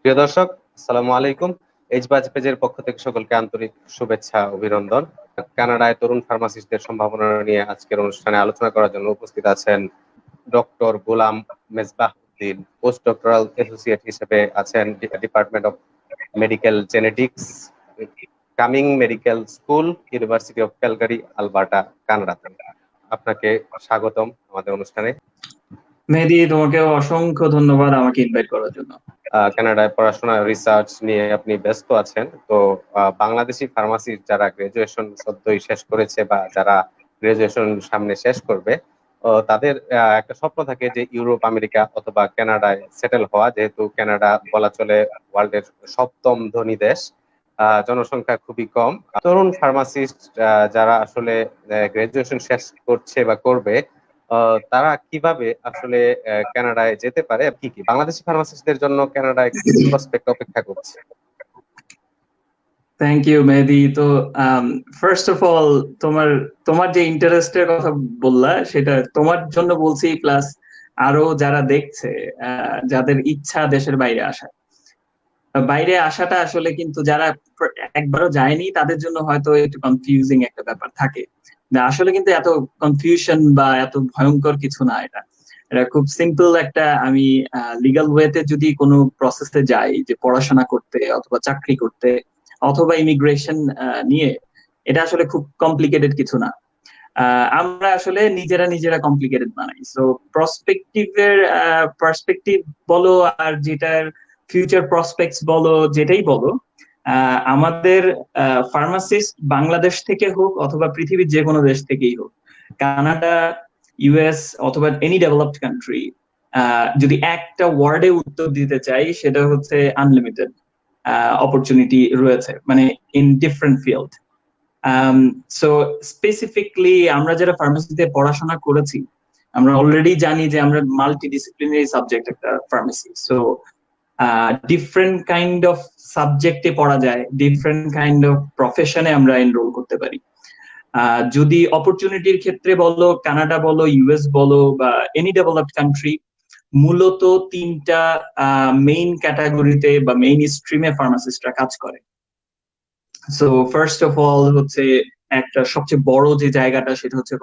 প্রিয় দর্শক, আসসালামু আলাইকুম। এইচবাজ পেজের পক্ষ থেকে সকলকে আন্তরিক শুভেচ্ছা, অভিনন্দন। কানাডায় তরুণ ফার্মাসিস্টদের সম্ভাবনা নিয়ে আজকের অনুষ্ঠানে আলোচনা করার জন্য উপস্থিত আছেন doctor Golam Mesbah Uddin, post doctoral associate হিসেবে আছেন department of medical genetics, Cumming medical school, university of Calgary, Alberta, কানাডাতে। আপনাকে স্বাগতম আমাদের অনুষ্ঠানে। মেহেদি, তোমাকে অসংখ্য ধন্যবাদ আমাকে ইনভাইট করার জন্য। কানাডায় পড়াশোনা রিসার্চ নিয়ে আপনি ব্যস্ত আছেন, তো বাংলাদেশি ফার্মাসিস্ট যারা গ্রাজুয়েশন সদ্যই শেষ করেছে বা যারা গ্রাজুয়েশন সামনে শেষ করবে, তাদের একটা স্বপ্ন থাকে যে ইউরোপ, আমেরিকা অথবা কানাডায় সেটেল হওয়া, যেহেতু কানাডা বলা চলে ওয়ার্ল্ডের সপ্তম ধনী দেশ। জনসংখ্যা খুবই কম। তরুণ ফার্মাসিস্ট যারা আসলে গ্রাজুয়েশন শেষ করছে বা করবে, তারা কিভাবে আসলে কানাডায় যেতে পারে, কি কি বাংলাদেশি ফার্মাসিস্টদের জন্য কানাডায় কি প্রসপেক্ট অপেক্ষা করছে? থ্যাংক ইউ মেহেদি। তো ফার্স্ট অফ অল, তোমার তোমার যে ইন্টারেস্টের কথা বললা সেটা তোমার জন্য বলছি, প্লাস আরো যারা দেখছে, যাদের ইচ্ছা দেশের বাইরে আসাটা আসলে কিন্তু যারা একবারও যায়নি তাদের জন্য হয়তো একটু কনফিউজিং একটা ব্যাপার থাকে। আসলে কিন্তু এত কনফিউশন বা এত ভয়ঙ্কর কিছু না। এটা এটা খুব সিম্পল একটা, আমি লিগ্যাল ওয়েতে যদি কোনো প্রসেসে যাই, যে পড়াশোনা করতে অথবা চাকরি করতে অথবা ইমিগ্রেশন নিয়ে, এটা আসলে খুব কমপ্লিকেটেড কিছু না। আমরা আসলে নিজেরা কমপ্লিকেটেড বানাই। সো প্রসপেক্টিভের পার্সপেক্টিভ বলো আর যেটার ফিউচার প্রসপেক্টস বলো, যেটাই বলো, আমাদের ফার্মাসিস্ট বাংলাদেশ থেকে হোক অথবা পৃথিবীর যে কোনো দেশ থেকেই হোক, কানাডা, ইউএস অথবা এনি ডেভেলপড কান্ট্রি, যদি একটা ওয়ার্ডে উত্তর দিতে চাই সেটা হচ্ছে আনলিমিটেড অপরচুনিটি রয়েছে, মানে in different field. So specifically আমরা যারা ফার্মাসিতে পড়াশোনা করেছি, আমরা অলরেডি জানি যে আমরা মাল্টি ডিসিপ্লিনারি সাবজেক্ট একটা pharmacy. So different kind of সাবজেক্টে পড়া যায়, ডিফারেন্ট কাইন্ড অফ প্রফেশনে আমরা এনরোল করতে পারি। যদি অপরচুনিটির ক্ষেত্রে বলো, কানাডা বলো, ইউএস বলো বা এনি ডেভেলপড কান্ট্রি, মূলত তিনটা মেইন ক্যাটাগরিতে বা মেইন স্ট্রিমে ফার্মাসিস্টরা কাজ করে। সো ফার্স্ট অফ অল হচ্ছে, একটা সবচেয়ে বড় যে জায়গাটা সেটা হচ্ছে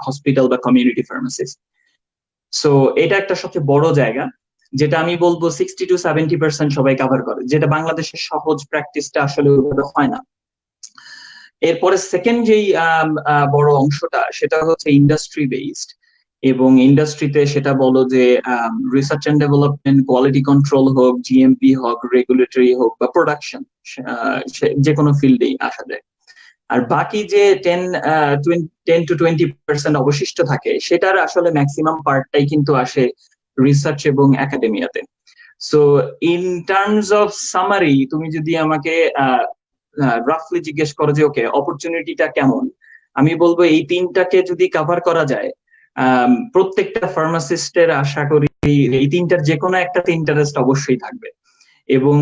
হসপিটাল বা কমিউনিটি ফার্মাসিস্ট। সো এটা একটা সবচেয়ে বড় জায়গা, যেটা আমি বলবো 60 to 70% সবাই কভার করে, যেটা বাংলাদেশের সহজ প্র্যাকটিসটা আসলে ওইভাবে হয় না। এরপরে সেকেন্ড যেই বড় অংশটা সেটা হচ্ছে ইন্ডাস্ট্রি বেসড, এবং ইন্ডাস্ট্রিতে সেটা বলো যে research and development, quality control হোক, জিএমপি হোক, রেগুলেটরি হোক বা প্রোডাকশন, যে কোনো ফিল্ডেই আসা যায়। আর বাকি যে 10 to 20% অবশিষ্ট থাকে, সেটার আসলে ম্যাক্সিমাম পার্টটাই কিন্তু আসে রিসার্চ এবং একাডেমিয়াতে। So in terms of summary, তুমি যদি আমাকে রাফলি জিজ্ঞেস করো যে ওকে অপরচুনিটিটা কেমন, আমি বলবো এই তিনটাকে যদি কভার করা যায়, প্রত্যেকটা ফার্মাসিস্টের আশা করি এই তিনটার যে কোনো একটাতে ইন্টারেস্ট অবশ্যই থাকবে। এবং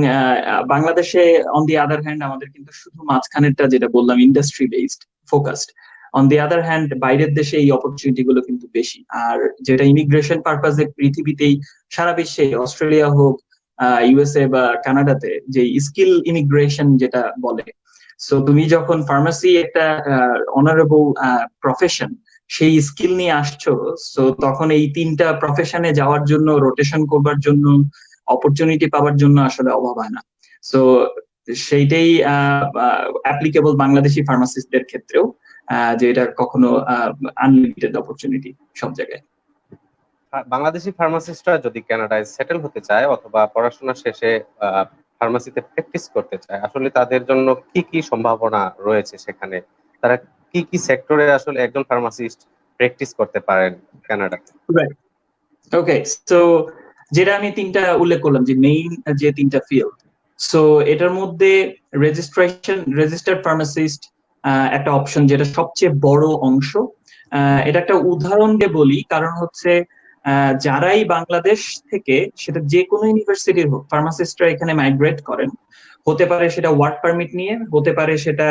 বাংলাদেশে অন দি আদার হ্যান্ড আমাদের কিন্তু শুধু মাঝখানেরটা যেটা বললাম industry based focused. On the other hand বাইরের দেশে এই অপরচুনিটি গুলো কিন্তু বেশি। আর যেটা ইমিগ্রেশন পারপাসে পৃথিবীতেই, সারা বিশ্বে, অস্ট্রেলিয়া হোক, ইউএসএ বা কানাডাতে, যে স্কিল ইমিগ্রেশন যেটা বলে, সো তুমি যখন ফার্মাসি একটা অনারেবল প্রফেশন, সেই স্কিল নিয়ে আসছো, সো তখন এই তিনটা প্রফেশনে যাওয়ার জন্য, রোটেশন করবার জন্য, অপরচুনিটি পাওয়ার জন্য আসলে অভাব হয় না। সো সেইটাই অ্যাপ্লিকেবল বাংলাদেশি ফার্মাসিস্টদের ক্ষেত্রেও, যে এটা কখনো আনলিমিটেড অপরচুনিটি সব জায়গায়। বাংলাদেশি ফার্মাসিস্টরা যদি কানাডায় সেটেল হতে চায় অথবা পড়াশোনা শেষে ফার্মাসিতে প্র্যাকটিস করতে চায়, আসলে তাদের জন্য কি কি সম্ভাবনা রয়েছে সেখানে? তারা কি কি সেক্টরে আসলে একজন ফার্মাসিস্ট প্র্যাকটিস করতে পারেন কানাডাতে? ওকে, সো যেটা আমি তিনটা উল্লেখ করলাম, যে মেইন যে তিনটা ফিল্ড, সো এটার মধ্যে রেজিস্টার্ড ফার্মাসিস্ট একটা অপশন, যেটা সবচেয়ে বড় অংশ। এটা একটা উদাহরণ দিয়ে বলি, কারণ হচ্ছে যারাই বাংলাদেশ থেকে, সেটা যে কোনো ইউনিভার্সিটির হোক, ফার্মাসিস্টরা এখানে মাইগ্রেট করেন, হতে পারে সেটা ওয়ার্ক পারমিট নিয়ে, হতে পারে সেটা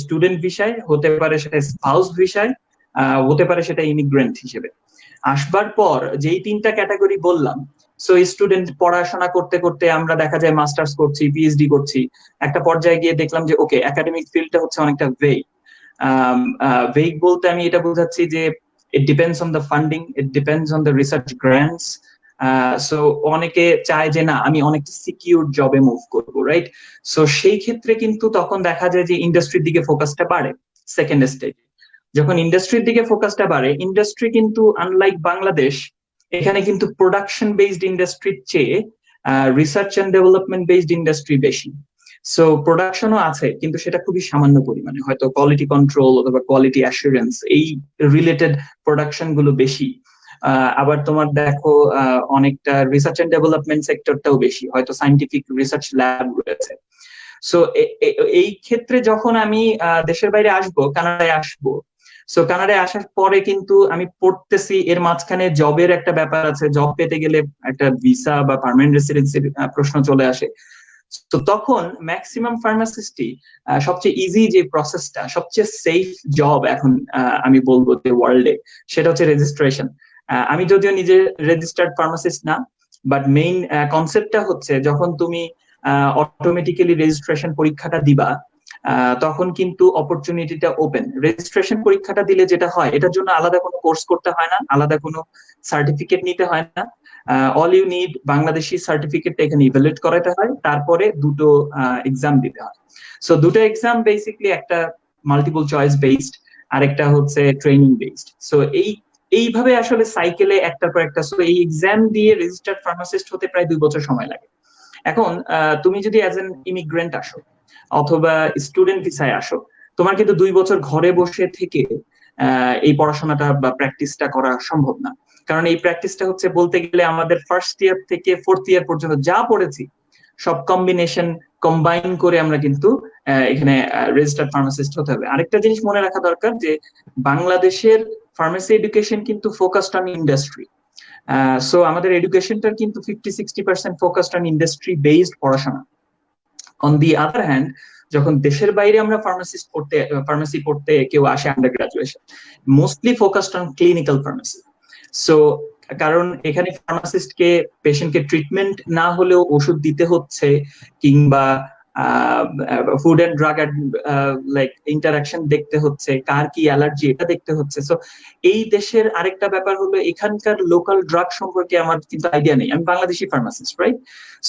স্টুডেন্ট ভিসায়, হতে পারে সেটা স্পাউস ভিসায়, হতে পারে সেটা ইমিগ্রেন্ট হিসেবে। আসবার পর যেই তিনটা ক্যাটাগরি বললাম, সো স্টুডেন্ট পড়াশোনা করতে করতে আমরা দেখা যায় মাস্টার্স করছি, পিএইচডি করছি, একটা পর্যায়ে গিয়ে দেখলাম যে ওকে একাডেমিক ফিল্ডটা হচ্ছে অনেকটা ভেগ। ভেগ বলতে আমি এটা বোঝাচ্ছি যে it depends on the funding, it depends on the research grants. So অনেকে চায় যে না আমি অনেক সিকিউর জবে মুভ করবো, রাইট? সো সেই ক্ষেত্রে কিন্তু তখন দেখা যায় যে ইন্ডাস্ট্রির দিকে ফোকাসটা বাড়ে সেকেন্ড স্টেজ। যখন ইন্ডাস্ট্রির দিকে ফোকাসটা বাড়ে, ইন্ডাস্ট্রি কিন্তু আনলাইক বাংলাদেশ, এখানে কিন্তু প্রোডাকশন বেসড ইন্ডাস্ট্রির চেয়ে research and development based industry বেশি। সো প্রোডাকশনও আছে কিন্তু সেটা খুবই সামান্য পরিমাণে, হয়তো কোয়ালিটি কন্ট্রোল অথবা কোয়ালিটি অ্যাসুরেন্স এই রিলেটেড প্রোডাকশন গুলো বেশি। আবার তোমার দেখো অনেকটা রিসার্চ এন্ড ডেভেলপমেন্ট সেক্টরটাও বেশি, হয়তো সাইন্টিফিক রিসার্চ ল্যাব রয়েছে। সো এই ক্ষেত্রে যখন আমি দেশের বাইরে আসবো, কানাডায় আসবো, সো কানাডায় আসার পরে কিন্তু আমি পড়তেছি, এর মাঝখানে জবের একটা ব্যাপার আছে, জব পেতে গেলে একটা ভিসা বা পার্মানেন্ট রেসিডেন্সির প্রশ্ন চলে আসে। তো তখন ম্যাক্সিমাম ফার্মাসিস্টই সবচেয়ে ইজি যে প্রসেসটা, সবচেয়ে সেফ জব এখন আমি বলবো যে ওয়ার্ল্ডে, সেটা হচ্ছে রেজিস্ট্রেশন। আমি যদিও নিজে রেজিস্টার্ড ফার্মাসিস্ট না, বাট মেইন কনসেপ্টটা হচ্ছে যখন তুমি অটোমেটিক্যালি রেজিস্ট্রেশন পরীক্ষাটা দিবা, তখন কিন্তু অপরচুনিটিটা ওপেন। রেজিস্ট্রেশন পরীক্ষাটা দিলে যেটা হয়, এটার জন্য আলাদা কোনো কোর্স করতে হয় না, আলাদা কোনো সার্টিফিকেট নিতে হয় না। All you need Bangladeshi certificate এখানে ইভ্যালুয়েট করাতে হয়, তারপরে দুটো এক্সাম দিতে হয়। সো দুটো এক্সাম বেসিক্যালি, একটা মাল্টিপল চয়েস বেসড, আরেকটা হচ্ছে ট্রেনিং বেসড। সো এইভাবে আসলে সাইকেলে একটার পর একটা। সো এই এক্সাম দিয়ে রেজিস্টার্ড ফার্মাসিস্ট হতে প্রায় 2 বছর সময় লাগে। এখন তুমি যদি অ্যাজ এন ইমিগ্রেন্ট আসো অথবা স্টুডেন্ট ভিসায় আসো, তোমার কিন্তু 2 বছর ঘরে বসে থেকে এই পড়াশোনাটা বা প্র্যাকটিসটা করা সম্ভব না। কারণ এই প্র্যাকটিসটা হচ্ছে বলতে গেলে আমাদের ফার্স্ট ইয়ার থেকে ফোর্থ ইয়ার পর্যন্ত যা পড়েছি সব কম্বিনেশন কম্বাইন করে আমরা কিন্তু এখানে রেজিস্টার্ড ফার্মাসিস্ট হতে হবে। আরেকটা জিনিস মনে রাখা দরকার যে বাংলাদেশের ফার্মেসি এডুকেশন কিন্তু ফোকাসড অন ইন্ডাস্ট্রি। সো আমাদের এডুকেশনটার কিন্তু 50-60% ফোকাসড অন ইন্ডাস্ট্রি বেসড পড়াশোনা। অন দি আদার হ্যান্ড, যখন দেশের বাইরে আমরা ফার্মেসি পড়তে কেউ আসে under graduation, mostly focused on clinical pharmacy. So কারণ এখানে ফার্মাসিস্টকে পেশেন্টকে ট্রিটমেন্ট না হলেও ওষুধ দিতে হচ্ছে, কিংবা food and drug like interaction দেখতে হচ্ছে, কার কি অ্যালার্জি এটা দেখতে হচ্ছে। সো এই দেশের আরেকটা ব্যাপার হলো এখানকার লোকাল ড্রাগ সম্পর্কে আমার কিন্তু আইডিয়া নেই। আমি বাংলাদেশি ফার্মাসিস্ট, রাইট?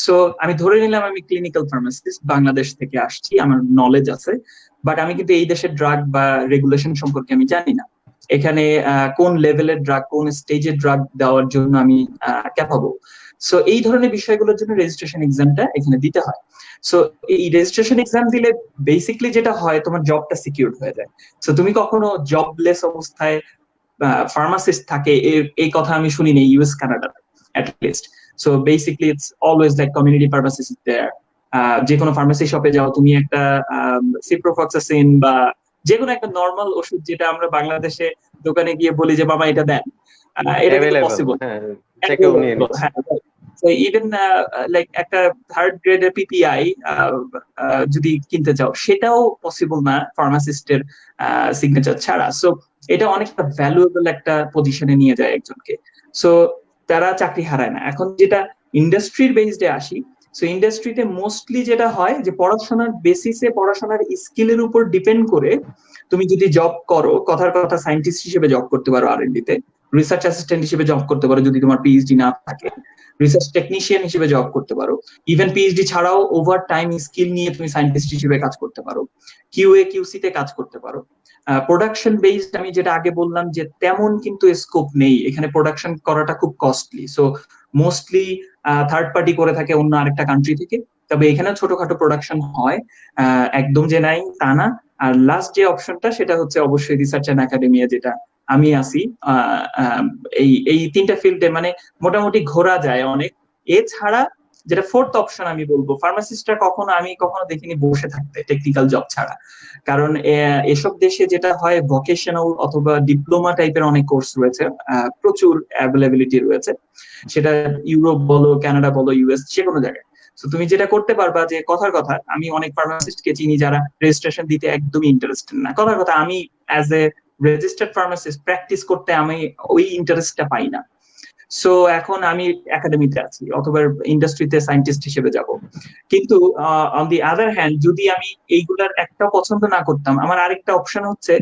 সো আমি ধরে নিলাম আমি ক্লিনিক্যাল ফার্মাসিস্ট, বাংলাদেশ থেকে আসছি, আমার নলেজ আছে, বাট আমি কিন্তু এই দেশের ড্রাগ বা রেগুলেশন সম্পর্কে আমি জানি না। এখানে কোন লেভেলের ড্রাগ, কোন স্টেজের ড্রাগ দেওয়ার জন্য আমি ক্যাপাবল। সো এই ধরনের বিষয়গুলোর জন্য রেজিস্ট্রেশন এক্সামটা এখানে দিতে হয়। সো এই রেজিস্ট্রেশন এক্সাম দিলে বেসিক্যালি যেটা হয়, তোমার জবটা সিকিউর হয়ে যায়। সো তুমি কখনো জবলেস অবস্থায় ফার্মাসিস্ট থাকে এই কথা আমি শুনি না ইউএস কানাডাতে at least. So basically it's always like community pharmacist there. যে কোনো ফার্মেসি শপে যাও, তুমি একটা সিপ্রোফ্লক্সাসিন বা যে কোনো একটা নর্মাল ওষুধ যেটা আমরা বাংলাদেশে দোকানে গিয়ে বলি যে বাবা এটা দেন, এটা কিন্তু পসিবল। হ্যাঁ, ইভেন লাইক একটা থার্ড গ্রেডের পিপিআই যদি কিনতে চাও, সেটাও পসিবল না ফার্মাসিস্টের সিগনেচার ছাড়া। সো এটা অনেকটা ভ্যালুয়েবল একটা পজিশনে নিয়ে যায় একজনকে। সো তারা চাকরি হারায় না। এখন যেটা ইন্ডাস্ট্রির বেসডে আসি, সো ইন্ডাস্ট্রিতে মোস্টলি যেটা হয় যে পড়াশোনার বেসিসে, পড়াশোনার স্কিলের উপর ডিপেন্ড করে তুমি যদি জব করো, কথার কথা সায়েন্টিস্ট হিসেবে জব করতে পারো আর&ডি তে, রিসার্চ অ্যাসিস্ট্যান্ট হিসেবে জব করতে পারো যদি তোমার পিএইচডি না থাকে, রিসার্চ টেকনিশিয়ান হিসেবে জব করতে পারো, ইভেন পিএইচডি ছাড়াও ওভার টাইম স্কিল নিয়ে তুমি সায়েন্টিস্ট হিসেবে কাজ করতে পারো, কিউএ কিউসি তে কাজ করতে পারো। প্রোডাকশন বেসড আমি যেটা আগে বললাম যে তেমন কিন্তু স্কোপ নেই এখানে, প্রোডাকশন করাটা খুব costly. So mostly third party করে থাকে অন্য আরেকটা কান্ট্রি থেকে। তবে এখানে ছোটখাটো প্রোডাকশন হয়, একদম যে নাই তা না। আর লাস্ট যে অপশনটা সেটা হচ্ছে অবশ্যই রিসার্চ এন্ড একাডেমিয়া, যেটা আমি আছি। এই তিনটা ফিল্ডে মানে মোটামুটি ঘোরা যায় অনেক। এছাড়া যেটা ফোর্থ অপশন আমি বলবো, ফার্মাসিস্টরা আমি কখনো দেখিনি বসে থাকতে টেকনিক্যাল জব ছাড়া। কারণ এসব দেশে যেটা হয়, ভোকেশনাল অথবা ডিপ্লোমা টাইপের অনেক কোর্স রয়েছে, প্রচুর অ্যাভেলেবিলিটি রয়েছে, সেটা ইউরোপ বলো, কানাডা বলো, ইউএস, যে কোনো জায়গায়। তো তুমি যেটা করতে পারবা, যে কথার কথা আমি অনেক ফার্মাসিস্টকে চিনি যারা রেজিস্ট্রেশন দিতে একদমই ইন্টারেস্টেড না। কথার কথা আমি as a registered pharmacist practice করতে আমি ওই ইন্টারেস্টটা পাই না। সো এখন আমি একাডেমিতে আছি অথবা ইন্ডাস্ট্রিতে সায়েন্টিস্ট হিসেবে যাব, কিন্তু অন দি আদার হ্যান্ড যদি আমি এইগুলার একটা পছন্দ না করতাম, আমার আরেকটা অপশন হচ্ছে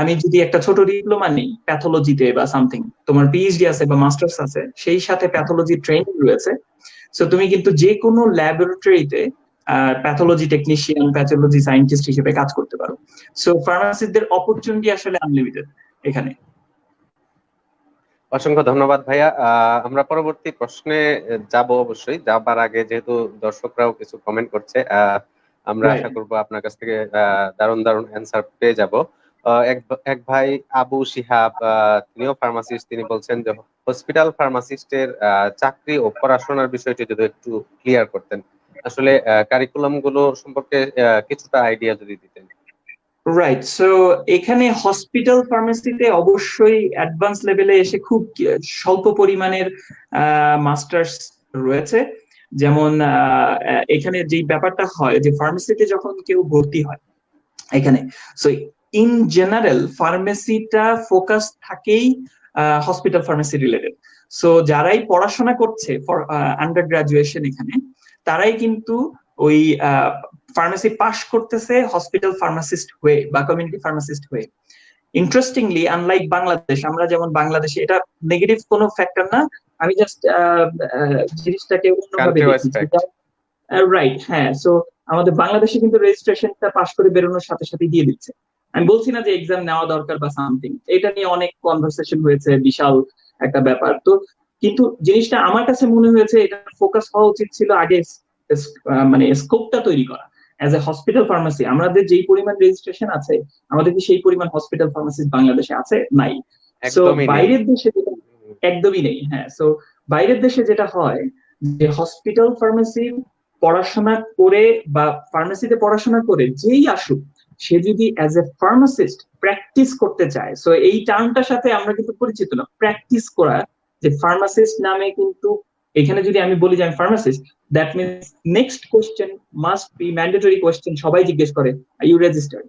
আমি যদি একটা ছোট ডিপ্লোমা নেই প্যাথোলজিতে বা সামথিং, তোমার পিএইচডি আছে বা মাস্টার্স আছে, সেই সাথে প্যাথোলজি ট্রেনিং রয়েছে, সো তুমি কিন্তু যে কোনো ল্যাবরেটরিতে প্যাথোলজি টেকনিশিয়ান, প্যাথোলজি সায়েন্টিস্ট হিসেবে কাজ করতে পারো। সো ফার্মাসিস্টদের অপরচুনিটি আসলে আনলিমিটেড এখানে। অসংখ্য ধন্যবাদ ভাইয়া। আমরা পরবর্তী প্রশ্নে যাব। অবশ্যই যাবার আগে যেহেতু দর্শকরাও কিছু কমেন্ট করছে, আমরা আশা করব আপনার কাছ থেকে দারুণ দারুণ অ্যান্সার পেয়ে যাব। এক ভাই আবু শিহাব, তিনিও ফার্মাসিস্ট, তিনি বলছেন যে হসপিটাল ফার্মাসিস্টের চাকরি ও পড়াশোনার বিষয়টি যদি একটু ক্লিয়ার করতেন, আসলে কারিকুলাম গুলো সম্পর্কে কিছুটা আইডিয়া যদি দিতেন। রাইট, সো এখানে হসপিটাল ফার্মেসিতে অবশ্যই অ্যাডভান্স লেভেলে এসে খুব স্বল্প পরিমাণের মাস্টার্স রয়েছে। যেমন এখানে যে ব্যাপারটা হয় যে ফার্মেসিতে যখন কেউ ভর্তি হয় এখানে, সো ইন জেনারেল ফার্মেসিটা ফোকাস থাকেই হসপিটাল ফার্মেসি রিলেটেড। সো যারাই পড়াশোনা করছে ফর আন্ডার গ্রাজুয়েশন এখানে, তারাই কিন্তু ওই ফার্মেসি পাস করতেছে হসপিটাল ফার্মাসিস্ট হয়ে বা কমিউনিটি ফার্মাসিস্ট হয়ে। ইন্টারেস্টিংলি আনলাইক বাংলাদেশ, আমরা যেমন বাংলাদেশে, এটা নেগেটিভ কোনো ফ্যাক্টর না, আমি জাস্ট জিনিসটাকে অন্যভাবে দেখি। রাইট, হ্যাঁ। সো আমাদের বাংলাদেশে কিন্তু রেজিস্ট্রেশনটা পাস করে বেরোনোর সাথে সাথে দিয়ে দিচ্ছে। আমি বলছি না যে এক্সাম নেওয়া দরকার বা সামথিং, এটা নিয়ে অনেক কনভারসেশন হয়েছে, বিশাল একটা ব্যাপার তো। কিন্তু জিনিসটা আমার কাছে মনে হয়েছে এটা ফোকাস হওয়া উচিত ছিল আগে মানে স্কোপটা তৈরি করা। অ্যাজ এ হসপিটাল ফার্মাসি আমাদের যেই পরিমাণ রেজিস্ট্রেশন আছে, আমাদের কি সেই পরিমাণ হসপিটাল ফার্মাসিস্ট বাংলাদেশে আছে? নাই। সো বাইরের দেশে একদমই নেই। হ্যাঁ, সো বাইরের দেশে যেটা হয় যে হসপিটাল ফার্মাসি পড়াশোনা করে বা ফার্মেসিতে পড়াশোনা করে যেই আসুক, সে যদি অ্যাজ এ ফার্মাসিস্ট প্র্যাকটিস করতে চায়, সো এই টার্মটার সাথে আমরা কিন্তু পরিচিত না, প্র্যাকটিস করা, যে ফার্মাসিস্ট নামে কিন্তু এখানে যদি আমি বলি যে আমি pharmacist, that means next question must be mandatory question, সবাই জিজ্ঞেস করে ইউ রেজিস্টার্ড?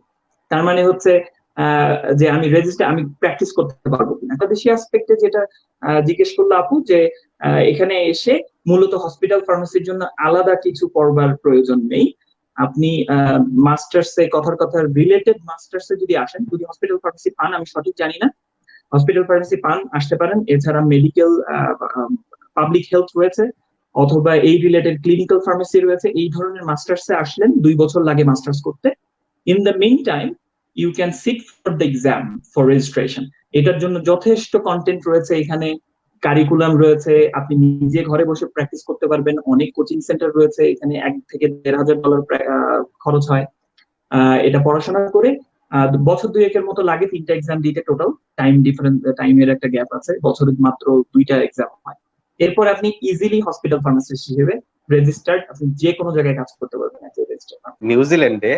তার মানে হচ্ছে যে আমি রেজিস্টার, আমি প্র্যাকটিস করতে পারবো কিনা। তবে সেই অ্যাসপেক্টে যেটা জিজ্ঞেস করলো আপু, যে এখানে এসে মূলত হসপিটাল ফার্মাসির জন্য আলাদা কিছু পড়বার প্রয়োজন নেই। আপনি মাস্টার্সে, কথার কথা রিলেটেড মাস্টার্সে যদি আসেন, যদি হসপিটাল ফার্মাসি পান, আমি সঠিক জানি না, হসপিটাল ফার্মাসি পান আসতে পারেন। এছাড়া মেডিকেল পাবলিক হেলথ রয়েছে, অথবা এই রিলেটেড ক্লিনিক্যাল ফার্মাসি রয়েছে। এই ধরনের মাস্টার্সে আসলেন 2 বছর লাগে মাস্টার্স করতে। In the meantime you can sit for the exam for registration. এটার জন্য যথেষ্ট কন্টেন্ট রয়েছে এখানে, কারিকুলাম রয়েছে, আপনি নিজে ঘরে বসে প্র্যাকটিস করতে পারবেন। অনেক কোচিং সেন্টার রয়েছে এখানে, $1,000 থেকে $1,500 খরচ হয়। এটা পড়াশোনা করে বছর 2-1 মতো লাগে 3টা এক্সাম দিতে। টোটাল টাইমের একটা গ্যাপ আছে, বছরে মাত্র 2টা এক্সাম হয়। এরপর আপনি ইজিলি হসপিটাল ফার্মাসিস্ট হিসেবে রেজিস্টার্ড, আপনি যে কোনো জায়গায় কাজ করতে পারবেন। নিউজিল্যান্ডে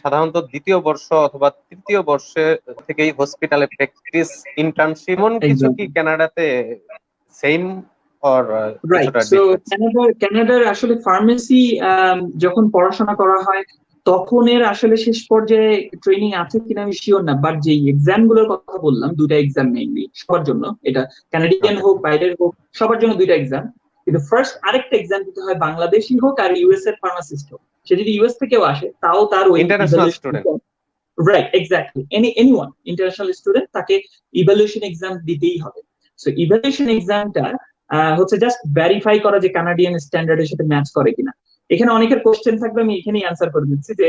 সাধারণত দ্বিতীয় বর্ষ অথবা তৃতীয় বর্ষে থেকেই হসপিটালে প্র্যাকটিস ইন্টার্নশিপ, এমন কিছু কি কানাডাতে সেম অর কিছুটা ডিফারেন্স? কানাডার আসলে ফার্মেসি যখন পড়াশোনা করা হয় তখন এর আসলে শেষ পর্যায়ে ট্রেনিং আছে কিনা আমি শিওর না, বাট যে এক্সাম গুলোর কথা বললাম, 2টা এক্সাম মেইনলি সবার জন্য, এটা কানাডিয়ান হোক বাইরের হোক সবার জন্য 2টা এক্সাম। কিন্তু ফার্স্ট আরেকটা এক্সাম দিতে হয় বাংলাদেশি হোক আর ইউএস এর ফার্মাসিস্ট হোক। সে যদি ইউএস থেকেও আসে তাও তার ওই international student, right, exactly, anyone international student, তাকে ইভালুয়েশন এক্সাম দিতেই হবে। সো ইভালুয়েশন এক্সামটা হচ্ছে জাস্ট ভেরিফাই করা যে কানাডিয়ান স্ট্যান্ডার্ডের সাথে ম্যাচ করে কিনা। এখানে অনেকের কোশ্চেন থাকবে, আমি এখানেই অ্যান্সার করে দিচ্ছি যে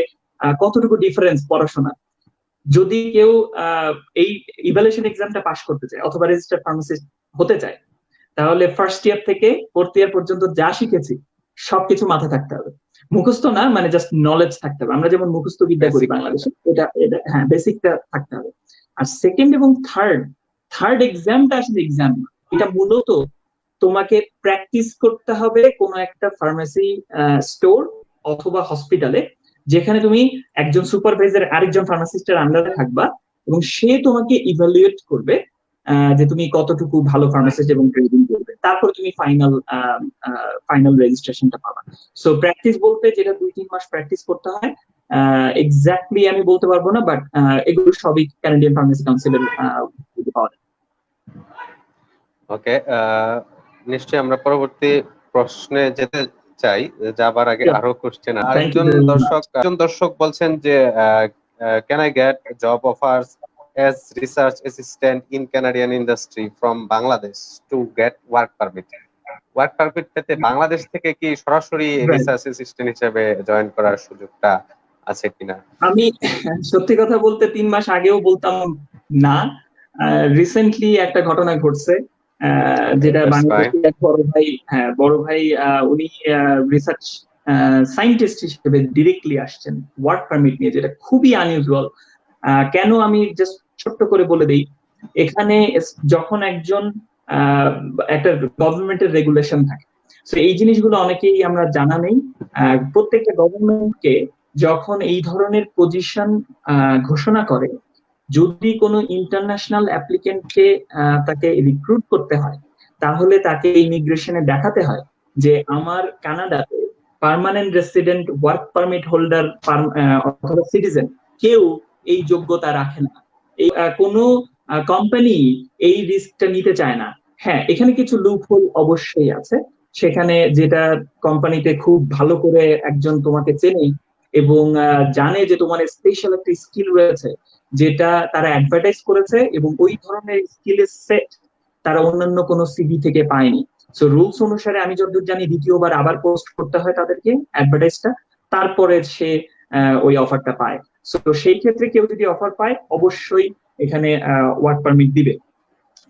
কতটুকু ডিফারেন্স পড়াশোনা। যদি কেউ এই ইভালুয়েশন এক্সামটা পাস করতে চায় অথবা রেজিস্টার্ড ফার্মাসিস্ট হতে চায়, তাহলে ফার্স্ট ইয়ার থেকে 4th ইয়ার পর্যন্ত যা শিখেছি সবকিছু মাথায় থাকতে হবে। মুখস্থ না, মানে জাস্ট নলেজ থাকতে হবে। আমরা যেমন মুখস্থ বিদ্যা করি বাংলাদেশে, এটা হ্যাঁ বেসিকটা থাকতে হবে। আর সেকেন্ড এবং থার্ড এক্সামটা আসলে এক্সাম না, এটা মূলত তোমাকে প্র্যাকটিস করতে হবে কোনো একটা ফার্মেসি স্টোর অথবা হসপিটালে, যেখানে তুমি একজন সুপারভাইজার আরেকজন ফার্মাসিস্টের আন্ডারে থাকবা এবং সে তোমাকে ইভালুয়েট করবে যে তুমি কতটুকু ভালো ফার্মাসিস্ট এবং ট্রেনিং করবে। তারপর তুমি ফাইনাল রেজিস্ট্রেশনটা পাবা। সো প্র্যাকটিস বলতে যেটা 2-3 মাস প্র্যাকটিস করতে হয়, এক্স্যাক্টলি আমি বলতে পারবো না, বাট এগুলো সবই কানাডিয়ান ফার্মেসি কাউন্সিলের পাওয়া যায়। ওকে, নিশ্চয়ই আমরা পরবর্তী প্রশ্নে যেতে চাই। যাবার আগে আরো কোশ্চেন, থ্যাংক ইউ আরেকজন ভেরি মাচ। দর্শক বলছেন যে can I get job offers as research assistant in Canadian industry from Bangladesh to get work permit? Work permit পেতে বাংলাদেশ থেকে কি সরাসরি রিসার্চ অ্যাসিস্ট্যান্ট হিসেবে জয়েন করার সুযোগটা আছে কিনা? আমি সত্যি কথা বলতে 3 মাস আগেও বলতাম না। রিসেন্টলি একটা ঘটনা ঘটছে, যেটা That's fine. বাংলাদেশের এক বড় ভাই উনি রিসার্চ সায়েন্টিস্ট হিসেবে ডিরেক্টলি আসছেন ওয়ার্ক পারমিট নিয়ে, যেটা খুবই আনইউজুয়াল। কেন, আমি জাস্ট ছোট্ট করে বলে দিই। এখানে যখন একজন একটা গভর্নমেন্টের রেগুলেশন থাকে, তো এই জিনিসগুলো অনেকেই আমরা জানা নেই। প্রত্যেকটা গভর্নমেন্টকে যখন এই ধরনের পজিশন ঘোষণা করে, যদি কোনো ইন্টারন্যাশনাল অ্যাপ্লিকেন্টকে তাকে রিক্রুট করতে হয়, তাহলে তাকে ইমিগ্রেশনে দেখাতে হয় যে আমার কানাডাতে permanent resident, work permit holder অথবা সিটিজেন কেউ এই যোগ্যতা রাখে না। এই কোনো কোম্পানি এই রিস্কটা নিতে চায় না। হ্যাঁ, এখানে কিছু লুপহোল অবশ্যই আছে। সেখানে যেটা কোম্পানিতে খুব ভালো করে একজন তোমাকে চেনে এবং জানে যে তোমার স্পেশাল একটা স্কিল রয়েছে, যেটা তারা অ্যাডভার্টাইজ করেছে, এবং ওই ধরনের স্কিলের সেট তারা অন্যান্য কোনো সিভি থেকে পায়নি। সো রুলস অনুসারে আমি যতদূর জানি দ্বিতীয়বার আবার পোস্ট করতে হয় তাদেরকে অ্যাডভার্টাইজটা, তারপরে সে ওই অফারটা পায়। সো সেই ক্ষেত্রে কেউ যদি অফার পায়, অবশ্যই এখানে ওয়ার্ক পারমিট দিবে।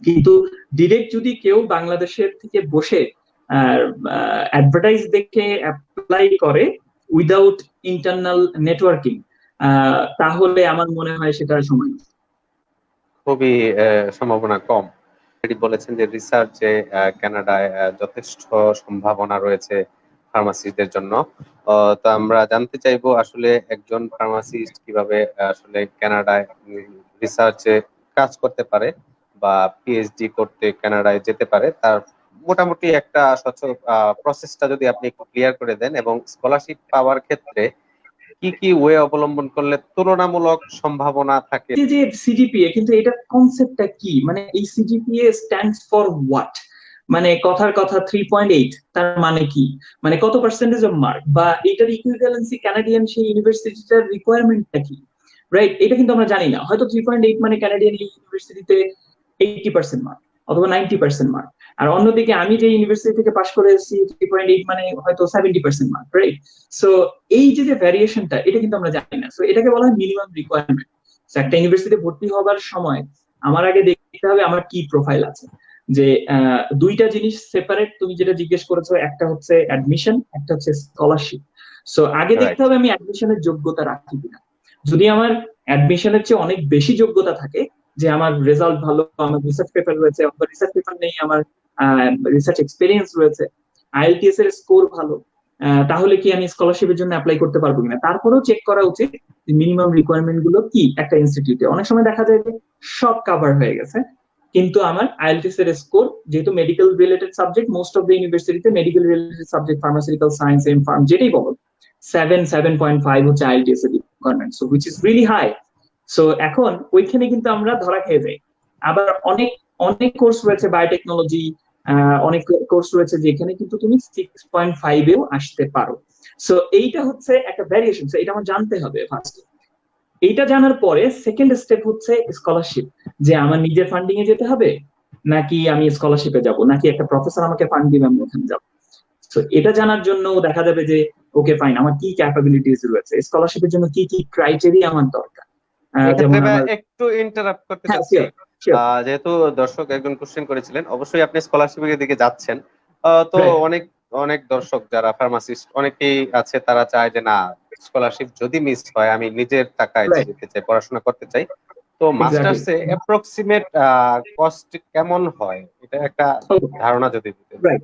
কিন্তু ডিরেক্ট যদি কেউ বাংলাদেশের থেকে বসে অ্যাডভার্টাইজ দেখে অ্যাপ্লাই করে উইদাউট ইন্টারনাল নেটওয়ার্কিং, তাহলে আমার মনে হয় সেটার সময় খুবই সম্ভাবনা কম। এটি বলেছেন যে রিসার্চে কানাডায় যথেষ্ট সম্ভাবনা রয়েছে ফার্মাসিস্টদের জন্য। তো আমরা জানতে চাইবো আসলে একজন ফার্মাসিস্ট কিভাবে আসলে কানাডায় রিসার্চে কাজ করতে পারে বা পিএইচডি করতে কানাডায় যেতে পারে, তার মোটামুটি একটা স্বচ্ছ প্রসেসটা যদি আপনি একটু ক্লিয়ার করে দেন, এবং স্কলারশিপ পাওয়ার ক্ষেত্রে কি কি ওয়ে অবলম্বন করলে তুলনামূলক সম্ভাবনা থাকে। যে সিজিপিএ, কিন্তু এটা কনসেপ্টটা কি, মানে এই সিজিপিএ স্ট্যান্ডস ফর হোয়াট? মানে কথার কথা 3.8 তার মানে কি, মানে কত পার্সেন্টেজ অফ মার্ক, বা এটার ইকুইভ্যালেন্সি কানাডিয়ান সেই ইউনিভার্সিটিটার রিকোয়ারমেন্টটা কি, রাইট? এটা কিন্তু আমরা জানি না। হয়তো 3.8 মানে কানাডিয়ান ইউনিভার্সিটিতে 80% মার্ক অথবা 90% মার্ক, আর অন্যদিকে আমি যে ইউনিভার্সিটি থেকে পাশ করে এসেছি 3.8 মানে হয়তো 70% মার্ক, রাইট? সো এই যে ভ্যারিয়েশনটা, এটা কিন্তু আমরা জানি না। সো এটাকে বলা হয় মিনিমাম রিকোয়ারমেন্ট। একটা ইউনিভার্সিটি ভর্তি হবার সময় আমার আগে দেখতে হবে আমার কি প্রোফাইল আছে। যে দুইটা জিনিস সেপারেট, তুমি যেটা জিজ্ঞেস করেছো, একটা হচ্ছে অ্যাডমিশন, একটা হচ্ছে স্কলারশিপ। সো আগে দেখতে হবে আমি অ্যাডমিশনের যোগ্যতা রাখি কিনা। যদি আমার অ্যাডমিশনের চেয়ে অনেক বেশি যোগ্যতা থাকে, যে আমার রেজাল্ট ভালো, আমার রিসার্চ পেপার রয়েছে, অথবা রিসার্চ পেপার নেই, আমার রিসার্চ এক্সপিরিয়েন্স রয়েছে, আইএলটিএস এর স্কোর ভালো, তাহলে কি আমি স্কলারশিপের জন্য অ্যাপ্লাই করতে পারবো কিনা। তারপরেও চেক করা উচিত মিনিমাম রিকোয়ারমেন্ট গুলো কি একটা ইনস্টিটিউটে। অনেক সময় দেখা যায় যে সব কাভার হয়ে গেছে, কিন্তু আমার আইএলটিএস এর স্কোর, যেহেতু medical related subject, most of the ইউনিভার্সিটিতে medical related subject, pharmaceutical science, M pharm যেটাই বলো, 7.5 হচ্ছে আইএলটিএস এর requirement, so which is really high. So এখন ওইখানে কিন্তু আমরা ধরা খেয়ে যাই। আবার অনেক অনেক কোর্স রয়েছে, বায়োটেকনোলজি, অনেক কোর্স রয়েছে যেখানে কিন্তু তুমি 6.5-এও আসতে পারো। সো এইটা হচ্ছে একটা ভ্যারিয়েশন, এটা আমার জানতে হবে ফার্স্ট। এইটা জানার পরে সেকেন্ড স্টেপ হচ্ছে স্কলারশিপ, যে আমার নিজের ফান্ডিং এ যেতে হবে, নাকি আমি স্কলারশিপে যাব, নাকি একটা প্রফেসর আমাকে ফান্ড দিবে আমি ওখানে যাবো। তো এটা জানার জন্য দেখা যাবে যে ওকে ফাইন, আমার কি ক্যাপাবিলিটিস রয়েছে, স্কলারশিপের জন্য কি কি ক্রাইটেরিয়া আমার দরকার। এক্ষেত্রে যেমন আমার একটু ইন্টারাপ্ট করতে হ্যাঁ, চাচ্ছি। শিওর, যেহেতু দর্শক একজন কোশ্চেন করেছিলেন, অবশ্যই আপনি স্কলারশিপের দিকে যাচ্ছেন। তো রাইট, অনেক অনেক দর্শক যারা ফার্মাসিস্ট অনেকেই আছে, তারা চায় যে না, স্কলারশিপ যদি মিস হয় আমি নিজের টাকায় রাইট, যেতে চাই, পড়াশোনা করতে চাই। তো এক্স্যাক্টলি। মাস্টার্সে অ্যাপ্রক্সিমেট কস্ট কেমন হয়, এটা একটা ধারণা যদি দিতেন রাইট।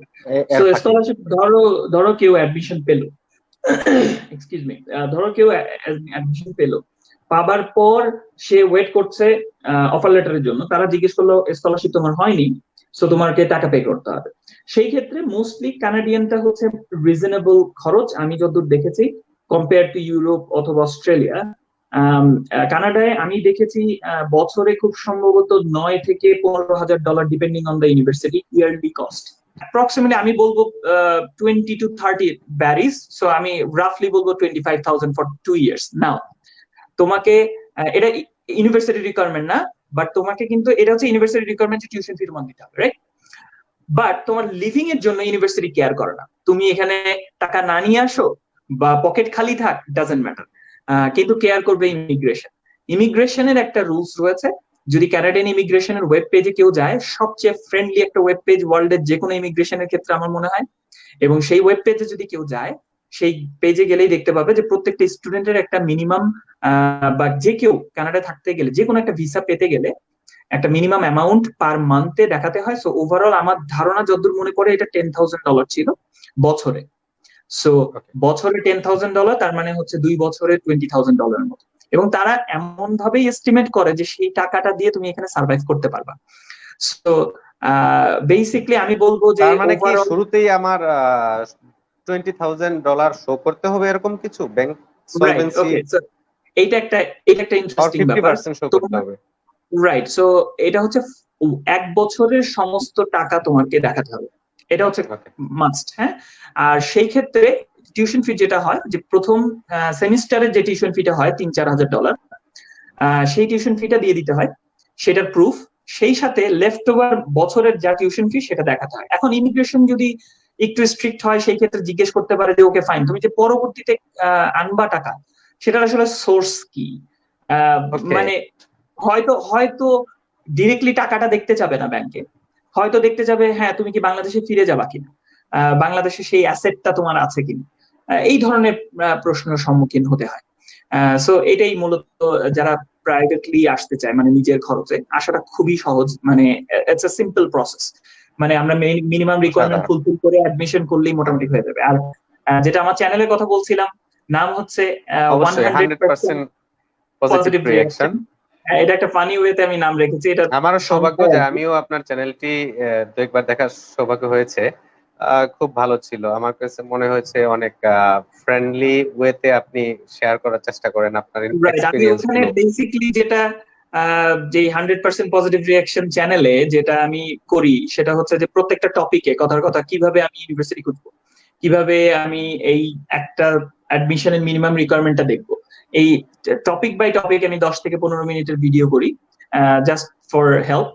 সো এর ফাঁকে। স্কলারশিপ, ধরো ধরো কেউ অ্যাডমিশন পেলো, এক্সকিউজ মি, ধরো কেউ অ্যাডমিশন পেলো, পাবার পর সে ওয়েট করছে অফার লেটারের জন্য, তারা জিজ্ঞেস করলো স্কলারশিপ তোমার হয়নি, সো তোমাকে টাকা পে করতে হবে। সেই ক্ষেত্রে মোস্টলি কানাডিয়ানটা হচ্ছে রিজনেবল খরচ, আমি যতদূর দেখেছি, কম্পেয়ার টু ইউরোপ অথবা অস্ট্রেলিয়া। কানাডায় আমি দেখেছি বছরে খুব সম্ভবত $9,000 থেকে $15,000 depending on the university yearly cost. Approximately আমি বলবো 20 to 30 ভ্যারিজ, সো আমি রাফলি বলবো 25,000 ফর 2 years। নাও তোমাকে এটা ইউনিভার্সিটি রিকোয়ারমেন্ট না, বাট তোমাকে কিন্তু এটা হচ্ছে ইউনিভার্সিটি রিকোয়ারমেন্ট, টিউশন ফির মান দিতে হবে, রাইট? বাট তোমার লিভিং এর জন্য ইউনিভার্সিটি কেয়ার করে না। তুমি এখানে টাকা না নিয়ে আসো বা পকেট খালি থাক, ডাজন্ট ম্যাটার, কিন্তু কেয়ার করবে ইমিগ্রেশন। ইমিগ্রেশনের একটা রুলস রয়েছে। যদি ক্যানাডিয়ান ইমিগ্রেশনের ওয়েব পেজে কেউ যায়, সবচেয়ে ফ্রেন্ডলি একটা ওয়েব পেজ ওয়ার্ল্ডের যে কোনো ইমিগ্রেশনের ক্ষেত্রে আমার মনে হয়, এবং সেই ওয়েব পেজে যদি কেউ যায়, সেই পেজে গেলেই দেখতে পাবে যে প্রত্যেকটা স্টুডেন্টের একটা মিনিমাম, বা যে কেউ কানাডায় থাকতে গেলে, যে কোনো একটা ভিসা পেতে গেলে একটা মিনিমাম অ্যামাউন্ট পার মান্থে দেখাতে হয়। সো ওভারঅল আমার ধারণা যতদূর মনে পড়ে এটা $10,000 ছিল বছরে। সো বছরে $10,000, তার মানে হচ্ছে 2 বছরে $20,000 মতো। এবং তারা এমন ভাবেই এস্টিমেট করে যে সেই টাকাটা দিয়ে তুমি এখানে সার্ভাইভ করতে পারবা। সো বেসিক্যালি আমি বলবো যে তার মানে কি ওভারঅল শুরুতেই আমার $20,000 শো করতে হবে এরকম কিছু ব্যাংক রাইট, সলভেন্সি, ওকে। সো এটা একটা আর ইন্টারেস্টিং ব্যাপার। 50% শো করতে হবে? রাইট, সো এটা হচ্ছে 1 বছরের সমস্ত টাকা তোমাকে দেখাতে হবে, এটা হচ্ছে ওকে, মাস্ট। হ্যাঁ, আর সেই ক্ষেত্রে টিউশন ফি যেটা হয়, যে প্রথম সেমিস্টারের যে টিউশন ফিটা হয় $3-4 হাজার, সেই টিউশন ফিটা দিয়ে দিতে হয়, সেটার প্রুফ। সেই সাথে লেফট ওভার বছরের যা টিউশন ফি সেটা দেখাতে হয়। এখন ইমিগ্রেশন যদি একটু স্ট্রিক্ট হয়, সেই ক্ষেত্রে জিজ্ঞেস করতে পারে যে ওকে ফাইন, তুমি যে পরবর্তীতে আনবা টাকা, সেটার আসলে সোর্স কি? ওকে, মানে হয়তো হয়তো ডিরেক্টলি টাকাটা দেখতে যাবে না ব্যাংকে, হয়তো দেখতে যাবে হ্যাঁ তুমি কি বাংলাদেশে ফিরে যাবা কিনা, বাংলাদেশে সেই অ্যাসেটটা তোমার আছে কিনা, এই ধরনের প্রশ্নের সম্মুখীন হতে হয়। সো এটাই মূলত যারা প্রাইভেটলি আসতে চায়, মানে নিজের খরচে আসাটা খুবই সহজ, মানে ইটস আ সিম্পল প্রসেস। মানে আমরা মিনিমাম রিকোয়ারমেন্ট অসাধারণ। ফুলফিল করে অ্যাডমিশন করলেই মোটামুটি হয়ে যাবে। আর যেটা আমার চ্যানেলের কথা বলছিলাম, নাম হচ্ছে অবশ্যই 100% 100% পজিটিভ পজিটিভ রিয়াকশন। রিয়াকশন। এটা একটা ফানি ওয়েতে আমি নাম রেখেছি, এটা আমারও সৌভাগ্য সংখ্যায় যে আর কি। আমিও আপনার চ্যানেলটি দু একবার দেখার সৌভাগ্য হয়েছে। খুব ভালো ছিল, আমার কাছে মনে হয়েছে অনেক ফ্রেন্ডলি ওয়েতে আপনি শেয়ার করার চেষ্টা করেন আপনার রাইট, আমি এক্সপিরিয়েন্স ওখানে গুলো। বেসিক্যালি যেটা যে 100% পজিটিভ রিয়াকশন চ্যানেলে যেটা আমি করি, সেটা হচ্ছে যে প্রত্যেকটা টপিকে কথার কথা কিভাবে আমি ইউনিভার্সিটি খুঁজবো, কিভাবে আমি এই একটা অ্যাডমিশনের মিনিমাম রিকোয়ারমেন্টটা দেখবো, এই টপিক বাই টপিক আমি 10 থেকে 15 মিনিটের ভিডিও করি, জাস্ট ফর হেল্প।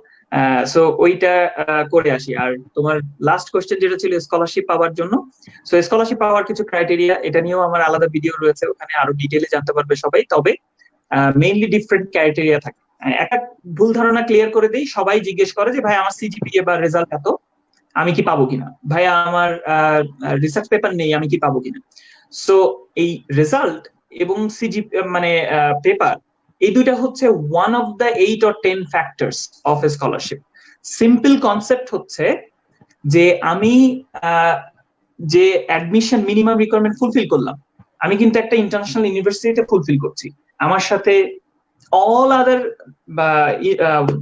সো ওইটা করে আসি। আর তোমার লাস্ট কোয়েশ্চেন যেটা ছিল স্কলারশিপ পাওয়ার জন্য, সো স্কলারশিপ পাওয়ার কিছু ক্রাইটেরিয়া, এটা নিয়েও আমার আলাদা ভিডিও রয়েছে, ওখানে আরো ডিটেইলে জানতে পারবে সবাই। তবে মেইনলি ডিফারেন্ট ক্রাইটেরিয়া থাকে। একটা ভুল ধারণা ক্লিয়ার করে দিই, সবাই জিজ্ঞেস করে যে ভাই আমার সিজিপিএ বা রেজাল্ট এত, আমি কি পাবো কিনা, ভাই আমার রিসার্চ পেপার নেই, আমি কি পাবো কিনা। সো এই রেজাল্ট এবং সিজিপিএ মানে পেপার, এই দুইটা হচ্ছে one of the 8 or 10 factors of A scholarship. Simple concept হচ্ছে যে আমি যে অ্যাডমিশন মিনিমাম রিকোয়ারমেন্ট ফুলফিল করলাম, আমি কিন্তু একটা ইন্টারন্যাশনাল ইউনিভার্সিটিতে ফুলফিল করছি, আমার সাথে all other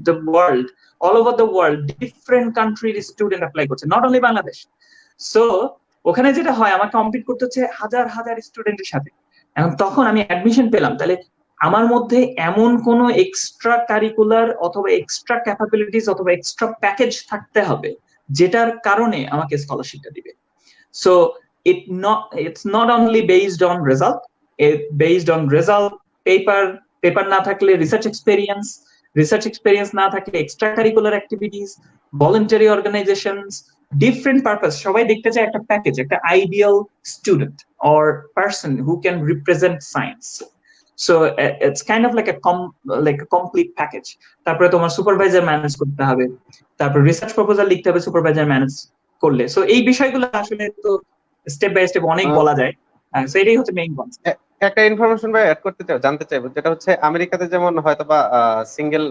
the world, all over the world different countries student apply করছে, not only বাংলাদেশ। সো ওখানে যেটা হয়, আমার কম্পিট করতে হচ্ছে হাজার হাজার স্টুডেন্টের সাথে। এখন তখন আমি অ্যাডমিশন পেলাম, তাহলে আমার মধ্যে এমন কোন এক্সট্রা কারিকুলার অথবা এক্সট্রা ক্যাপাবিলিটিস অথবা এক্সট্রা প্যাকেজ থাকতে হবে, যেটার কারণে আমাকে স্কলারশিপটা দিবে। So it's not only based on result, it based on result, paper না থাকলে রিসার্চ এক্সপেরিয়েন্স না থাকলে extracurricular activities, voluntary organisations, different purpose. সবাই দেখতে চায় একটা প্যাকেজ, একটা ideal student or person who can represent science. So it's kind of like a complete package. তারপরে তোমার সুপারভাইজার ম্যানেজ করতে হবে, তারপর রিসার্চ প্রপোজাল লিখতে হবে সুপারভাইজার ম্যানেজ করলে। সো এই বিষয়গুলো আসলে তো স্টেপ বাই স্টেপ অনেক বলা যায়। সো এটাই হচ্ছে মেইন কনসেপ্ট। একটা ইনফরমেশন ভাই অ্যাড করতে চাই, জানতে চাইবো, যেটা হচ্ছে আমেরিকাতে যেমন হয়তোবা সিঙ্গেল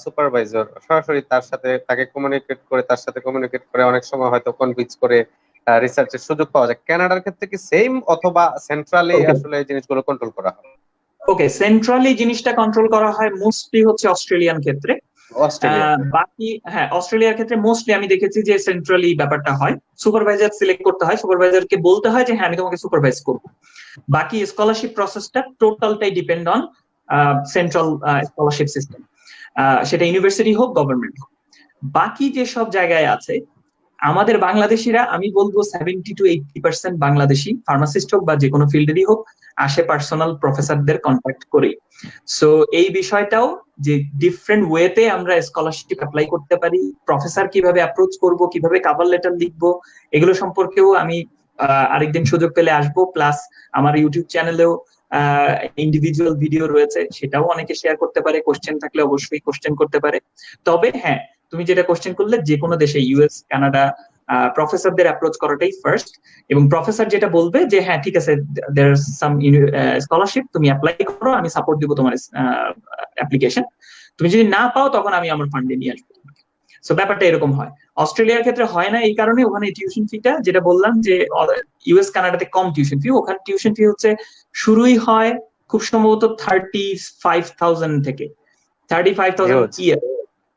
সুপারভাইজার সরাসরি তাকে কমিউনিকেট করে অনেক সময় হয়তো কনভিন্স করে রিসার্চের সুযোগ পাওয়া যায়। কানাডার ক্ষেত্রে কি সেম, অথবা সেন্ট্রালি আসলে এই জিনিসগুলো কন্ট্রোল করা হয়? ওকে, সেন্ট্রালি জিনিসটা কন্ট্রোল করা হয় মোস্টলি হচ্ছে অস্ট্রেলিয়ান ক্ষেত্রে। অস্ট্রেলিয়াতে বাকি হ্যাঁ, অস্ট্রেলিয়ার ক্ষেত্রে মোস্টলি আমি দেখেছি যে সেন্ট্রালি ব্যাপারটা হয়, সুপারভাইজার সিলেক্ট করতে হয়, সুপারভাইজারকে বলতে হয় যে হ্যাঁ আমি তোমাকে সুপারভাইজ করবো। বাকি স্কলারশিপ প্রসেসটা টোটালটাই depend on central scholarship system, সেটা ইউনিভার্সিটি হোক গভর্নমেন্ট হোক। বাকি যেসব জায়গায় আছে আমাদের বাংলাদেশিরা, আমি বলবো 70 to 80% বাংলাদেশি ফার্মাসিস্ট হোক বা যে কোনো ফিল্ডেরই হোক, আসে পার্সোনাল প্রফেসরদের কন্ট্যাক্ট করে। সো এই বিষয়টাও যে ডিফারেন্ট ওয়েতে আমরা স্কলারশিপ অ্যাপ্লাই করতে পারি, প্রফেসর কিভাবে অ্যাপ্রোচ করব, কিভাবে কভার লেটার লিখবো, এগুলো সম্পর্কেও আমি আরেকদিন সুযোগ পেলে আসবো। প্লাস আমার ইউটিউব চ্যানেলেও ইন্ডিভিজুয়াল ভিডিও রয়েছে, সেটাও অনেকে শেয়ার করতে পারে, কোশ্চেন থাকলে অবশ্যই কোশ্চেন করতে পারে। তবে হ্যাঁ, তুমি যেটা কোশ্চেন করলে, যে কোনো দেশে ইউএস, কানাডা, প্রফেসরদের অ্যাপ্রোচ করাটাই ফার্স্ট। এবং প্রফেসর যেটা বলবে যে হ্যাঁ ঠিক আছে, দেয়ার সাম স্কলারশিপ, তুমি অ্যাপ্লাই করো, আমি সাপোর্ট দিব তোমার অ্যাপ্লিকেশন। তুমি যদি না পাও তখন আমি আমার ফান্ডে নিয়ে আসবো। সো ব্যাপারটা এরকম হয়। অস্ট্রেলিয়ার ক্ষেত্রে হয় না এই কারণে, ওখানে টিউশন ফিটা যেটা বললাম যে ইউএস কানাডাতে কম টিউশন ফি, ওখানে টিউশন ফি হচ্ছে শুরুই হয় খুব সম্ভবত 35,000 থেকে 35,000 ইয়ার।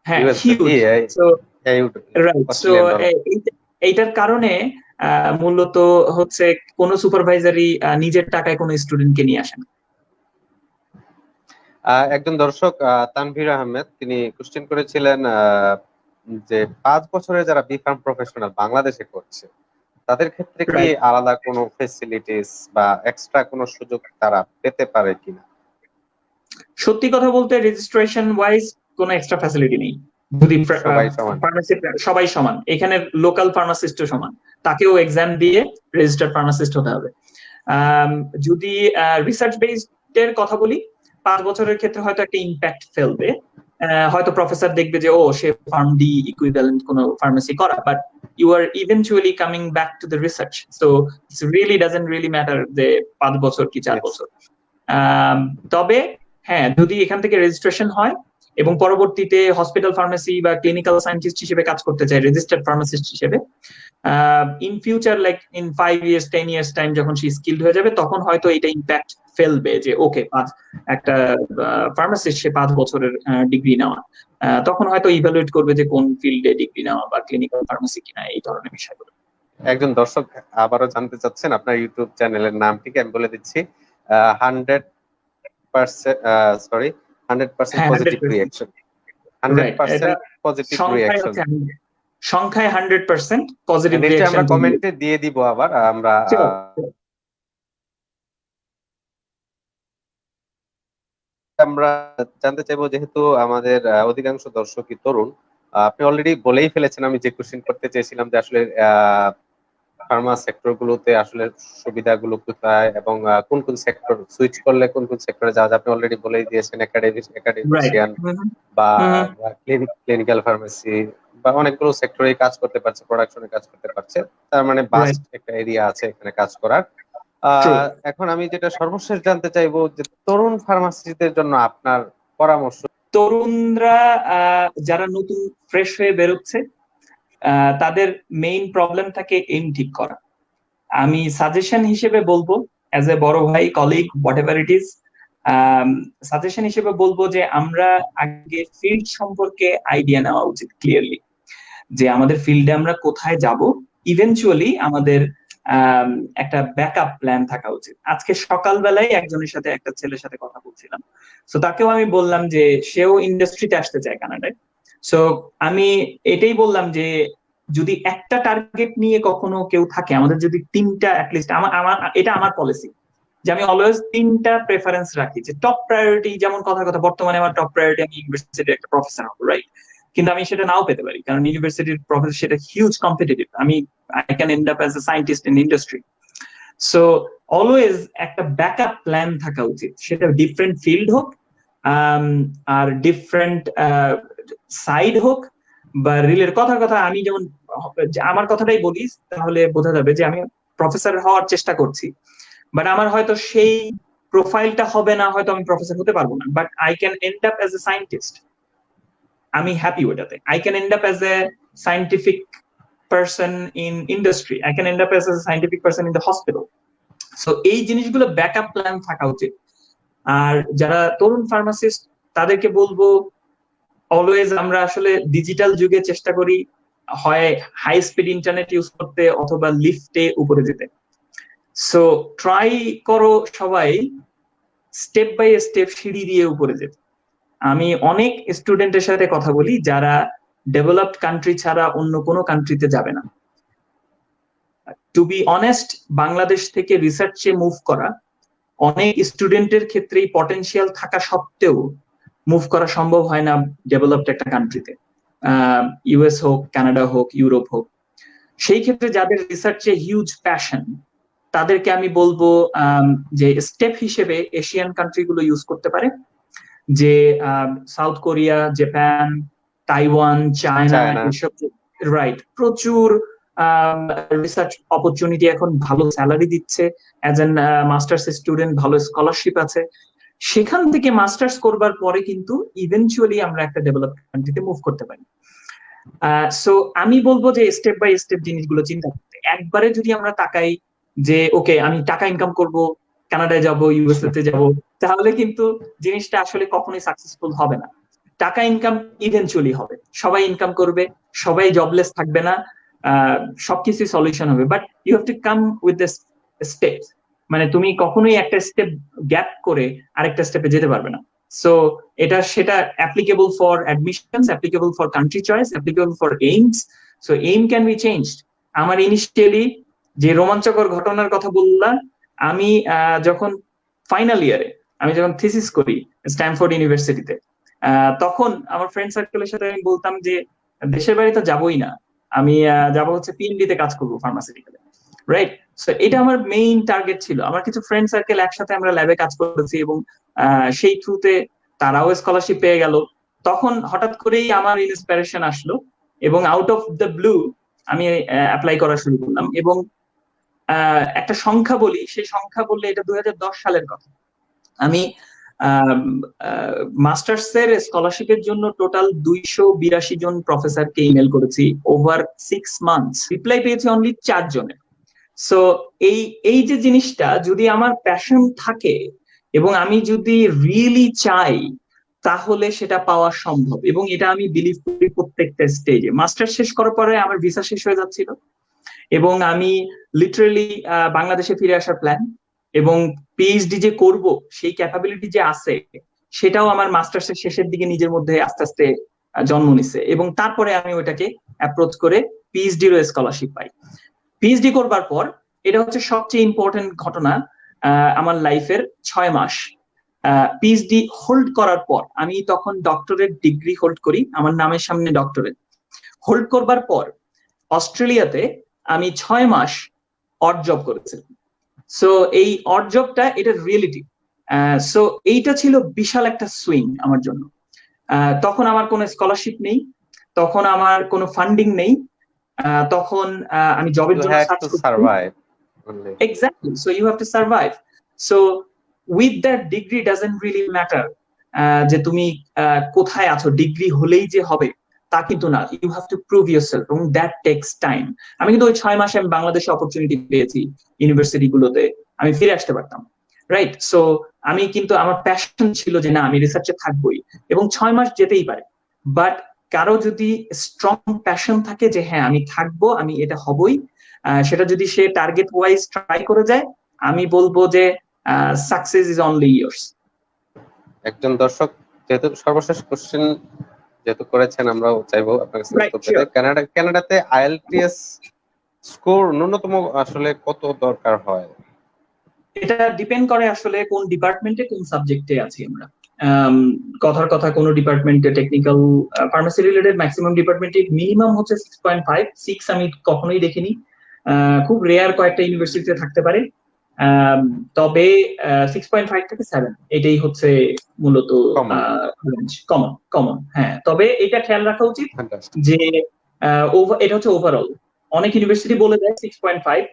হ্যাঁ, হিউজ। সো রাইট, সো এইটার কারণে মূলত হচ্ছে কোন সুপারভাইজারই নিজের টাকায় কোনো স্টুডেন্টকে নিয়ে আসেন। একজন দর্শক তানভীর আহমেদ, তিনি কোশ্চেন করেছিলেন যে 5 বছরের যারা বি ফার্ম প্রফেশনাল বাংলাদেশে করছে, তাদের ক্ষেত্রে কি আলাদা কোনো ফ্যাসিলিটিস বা এক্সট্রা কোনো সুযোগ তারা পেতে পারে কিনা? সত্যি কথা বলতে রেজিস্ট্রেশন ওয়াইজ কোনো এক্সট্রা ফ্যাসিলিটি নেই। যদি সবাই সমান, এখানে লোকাল ফার্মাসিস্টও সমান, তাকেও এক্সাম দিয়ে রেজিস্টার্ড ফার্মাসিস্ট হতে হবে। যদি রিসার্চ বেসড এর কথা বলি, 5 বছরের ক্ষেত্রে হয়তো একটা ইম্প্যাক্ট ফেলবে, হয়তো প্রফেসর দেখবে যে ও সে ফার্ম ডি ইকুইভ্যালেন্ট কোনো ফার্মেসি করা, but you are eventually coming back to the research, so it really doesn't really matter যে 5 বছর কি 4 বছর। তবে হ্যাঁ, যদি এখান থেকে রেজিস্ট্রেশন হয় এবং পরবর্তীতে হসপিটাল ফার্মেসি বা ক্লিনিক্যাল সায়েন্টিস্ট হিসেবে কাজ করতে চায়, রেজিস্টার্ড ফার্মাসিস্ট হিসেবে, in future like in 5 years 10 years time যখন সে স্কিলড হয়ে যাবে, তখন হয়তো এটা ইম্প্যাক্ট ফেলবে যে ওকে, একটা ফার্মাসিস্ট সে 5 বছরের ডিগ্রি নেওয়া, তখন হয়তো ইভালুয়েট করবে যে কোন ফিল্ডে ডিগ্রি নেওয়া বা ক্লিনিক্যাল ফার্মাসি কিনা, এই ধরনের বিষয়গুলো। একজন দর্শক আবারও জানতে চাচ্ছেন আপনার ইউটিউব চ্যানেলের নামটিকে, আমি বলে দিচ্ছি, 100% পজিটিভ রিঅ্যাকশন। 100% পজিটিভ রিঅ্যাকশন সংখ্যায় 100% পজিটিভ রিঅ্যাকশন আমরা কমেন্টে দিয়ে দিব। আবার আমরা জানতে চাইবো, যেহেতু আমাদের অধিকাংশ দর্শকই তরুণ, আপনি অলরেডি বলেই ফেলেছেন আমি যে কোশ্চেন করতে চেয়েছিলাম, যে আসলে ফার্মা সেক্টর গুলোতে আসলে সুবিধাগুলো কোথায় এবং কোন কোন সেক্টর সুইচ করলে কোন কোন সেক্টরে যাওয়া যায়, আপনি অলরেডি বলেই দিয়েছেন, একাডেমিশিয়ান বা ক্লিনিক্যাল ফার্মেসি বা অনেকগুলো সেক্টরে কাজ করতে পারছে, প্রোডাকশনে কাজ করতে পারছে, তার মানে বাস্ট একটা এরিয়া আছে এখানে কাজ করার। এখন আমি যেটা সর্বশেষ জানতে চাইবো, যে তরুণ ফার্মাসিস্টদের জন্য আপনার পরামর্শ। তরুণরা যারা নতুন ফ্রেশ হয়ে বেরোচ্ছে, তাদের মেইন প্রবলেম থাকে এইম ঠিক করা। আমি সাজেশন হিসেবে বলবো, অ্যাজ এ বড় ভাই, colleague, what ever it is, suggestion হিসেবে বলবো যে আমরা আগে ফিল্ড সম্পর্কে আইডিয়া নেওয়া উচিত ক্লিয়ারলি, যে আমাদের ফিল্ডে আমরা কোথায় যাব। ইভেনচুয়ালি আমাদের একটা ব্যাকআপ প্ল্যান থাকা উচিত। আজকে সকালবেলায় একজনের সাথে, একটা ছেলের সাথে কথা বলছিলাম, সো তাকেও আমি বললাম যে সেও ইন্ডাস্ট্রিতে আসতে চায় কানাডায়। সো আমি এটাই বললাম যে যদি একটা টার্গেট নিয়ে কখনো কেউ থাকে, আমাদের যদি 3টা অ্যাটলিস্ট, এটা আমার পলিসি যে আমি অলওয়েজ 3টা প্রেফারেন্স রাখি, যে টপ প্রায়োরিটি, যেমন কথা বর্তমানে আমার টপ প্রায়োরিটি আমি ইউনিভার্সিটির একটা প্রফেসর হবো, রাইট? কিন্তু আমি সেটা নাও পেতে পারি, কারণ ইউনিভার্সিটির প্রফেসর সেটা huge competitive, I can end up as a scientist in industry. So always একটা ব্যাকআপ প্ল্যান থাকা উচিত, সেটা ডিফারেন্ট ফিল্ড হোক আর ডিফারেন্ট সাইড হোক বা রিলের। কথা আমি যেমন আমার কথাটাই বলি, তাহলে বোঝা যাবে যে আমি প্রফেসর হওয়ার চেষ্টা করছি, বাট আমার হয়তো সেই প্রোফাইলটা হবে না, হয়তো আমি প্রফেসর হতে পারবো না, but I can end up as a scientist. আমি হ্যাপি ওটাতে। I can end up as a scientific person in industry. I can end up as a scientific person in the hospital. So এই জিনিসগুলো backup plan থাকা উচিত। আর যারা তরুণ pharmacist, তাদেরকে বলবো always আমরা আসলে ডিজিটাল যুগে চেষ্টা করি হয় হাই স্পিড ইন্টারনেট ইউজ করতে অথবা লিফটে উপরে যেতে। সো ট্রাই করো সবাই স্টেপ বাই স্টেপ সিঁড়ি দিয়ে উপরে যেতে। আমি অনেক স্টুডেন্টের সাথে কথা বলি যারা ডেভেলপড কান্ট্রি ছাড়া অন্য কোনো কান্ট্রিতে যাবে না। টু বি অনেস্ট, বাংলাদেশ থেকে রিসার্চে মুভ করা অনেক স্টুডেন্টের ক্ষেত্রেই পটেনশিয়াল থাকা সত্ত্বেও মুভ করা সম্ভব হয় না ডেভেলপড একটা কান্ট্রিতে, ইউএস হোক, কানাডা হোক, ইউরোপ হোক। সেই ক্ষেত্রে যাদের রিসার্চে হিউজ প্যাশন, তাদেরকে আমি বলবো যে স্টেপ হিসেবে এশিয়ান কান্ট্রিগুলো ইউজ করতে পারে, যে south Korea, Japan, Taiwan, China, এসব রাইট প্রচুর রিসার্চ অপরচুনিটি, এখন ভালো স্যালারি দিচ্ছে, অ্যাজ এন মাস্টার্স স্টুডেন্ট ভালো স্কলারশিপ আছে। সেখান থেকে মাস্টার্স করবার পরে কিন্তু ইভেনচুয়ালি আমরা একটা ডেভেলপড কান্ট্রিতে মুভ করতে পারি। সো আমি বলবো যে স্টেপ বাই স্টেপ জিনিসগুলো চিন্তা করতে। একবারে যদি আমরা তাকাই যে ওকে আমি টাকা ইনকাম করব, কানাডায় যাব, ইউএসএ তে যাব, তাহলে কিন্তু জিনিসটা আসলে কখনোই সাকসেসফুল হবে না। টাকা ইনকাম ইভেনচুয়ালি হবে, সবাই ইনকাম করবে, সবাই জবলেস থাকবে না, সবকিছু সলিউশন হবে, but you have to come with the steps. মানে তুমি কখনোই একটা স্টেপ গ্যাপ করে আরেকটা স্টেপে যেতে পারবে না। সো এটা সেটা applicable for admissions, applicable for country choice, applicable for aims. So aim can be changed. আমার ইনিশিয়ালি যে রোমাঞ্চকর ঘটনার কথা বললাম, আমি যখন ফাইনাল ইয়ারে আমি যখন থিসিস করি স্ট্যানফোর্ড ইউনিভার্সিটিতে, তখন আমার ফ্রেন্ড সার্কেলের সাথে আমি বলতাম যে দেশের বাড়ি তো যাবোই না, আমি যাবো হচ্ছে পিএনডি তে কাজ করবো ফার্মাসিউটিক্যালে, রাইট? সো এটা আমার মেইন টার্গেট ছিল। আমার কিছু ফ্রেন্ড সার্কেল একসাথে আমরা ল্যাবে কাজ করেছি এবং সেই থ্রুতে তারাও স্কলারশিপ পেয়ে গেল। তখন হঠাৎ করেই আমার ইন্সপিরেশন আসলো এবং আউট অফ দ্য ব্লু আমি অ্যাপ্লাই করা শুরু করলাম। এবং একটা সংখ্যা বলি, সেই সংখ্যা বললে এটা 2010 সালের কথা। আমি মাস্টার্স এর স্কলারশিপের জন্য টোটাল 282 জন প্রফেসরকে ইমেল করেছি ওভার 6 মান্থস, রিপ্লাই পেয়েছি অনলি 4 জনের। সো এই যে জিনিসটা, যদি আমার প্যাশন থাকে এবং আমি যদি রিয়েলি চাই, তাহলে সেটা পাওয়া সম্ভব। এবং এটা আমি বিলিভ করি প্রত্যেকটা স্টেজে। মাস্টার শেষ করার পরে আমার ভিসা শেষ হয়ে যাচ্ছিল এবং আমি লিটারালি বাংলাদেশে ফিরে আসার প্ল্যান এবং পিএইচডি যে করব সেই ক্যাপাবিলিটি যে আছে, সেটাও আমার মাস্টার্স এর শেষের দিকে নিজের মধ্যে আস্তে আস্তে জন্ম নিছে। এবং তারপরে আমি ওইটাকে অ্যাপ্রোচ করে পিএইচডির স্কলারশিপ পাই। পিএইচডি করবার পর, এটা হচ্ছে সবচেয়ে ইম্পর্টেন্ট ঘটনা আমার লাইফের, 6 মাস পিএইচডি হোল্ড করার পর, আমি তখন ডক্টরেট ডিগ্রি হোল্ড করি, আমার নামের সামনে ডক্টরেট হোল্ড করবার পর অস্ট্রেলিয়াতে আমি 6 মাস অড জব করেছিলাম। সো এই অড জবটা, এটা রিয়েলিটি। সো এইটা ছিল বিশাল একটা সুইং আমার জন্য। তখন আমার কোনো স্কলারশিপ নেই, তখন আমার কোনো ফান্ডিং নেই, তখন আমি জবের জন্য সার্চ করছি। Exactly, so you have to survive. So with that degree doesn't really matter যে তুমি কোথায় আছো, ডিগ্রি হলেই যে হবে তা কিন্তু না। You have to prove yourself এবং দ্যাট টেকস টাইম। আমি কিন্তু ওই 6 মাসে আমি বাংলাদেশে অপরচুনিটি পেয়েছি ইউনিভার্সিটি গুলোতে, আমি ফিরে আসতে পারতাম, রাইট? সো আমি কিন্তু, আমার প্যাশন ছিল যে না আমি রিসার্চে থাকবোই, এবং 6 মাস যেতেই পারে। বাট কারো যদি স্ট্রং প্যাশন থাকে যে হ্যাঁ আমি থাকবো, আমি এটা হবই, সেটা যদি সে টার্গেট ওয়াইজ ট্রাই করে যায়, আমি বলবো যে সাকসেস ইজ অনলি ইয়ার্স। একজন দর্শক যেহেতু সর্বশেষ কোশ্চেন যেহেতু করেছেন, আমরাও চাইবো আপনার কাছে উত্তর পেতে। কানাডাতে আইএলটিএস স্কোর ন্যূনতম আসলে কত দরকার হয়? এটা ডিপেন্ড করে আসলে কোন ডিপার্টমেন্টে কোন সাবজেক্টে আছি আমরা। কথার কথা, কোন ডিপার্টমেন্টে, টেকনিক্যাল ফার্মাসি রিলেটেড ম্যাক্সিমাম ডিপার্টমেন্টে মিনিমাম হচ্ছে 6.5, 6 আমি কখনোই দেখিনি। খুব রেয়ার কয়েকটা ইউনিভার্সিটিতে থাকতে পারে, তবে 6.5 থেকে 7 এটাই হচ্ছে মূলত কমন কমন। হ্যাঁ, তবে এটা খেয়াল রাখা উচিত যে এটা হচ্ছে ওভারঅল। অনেক ইউনিভার্সিটি বলে দেয় 6.5,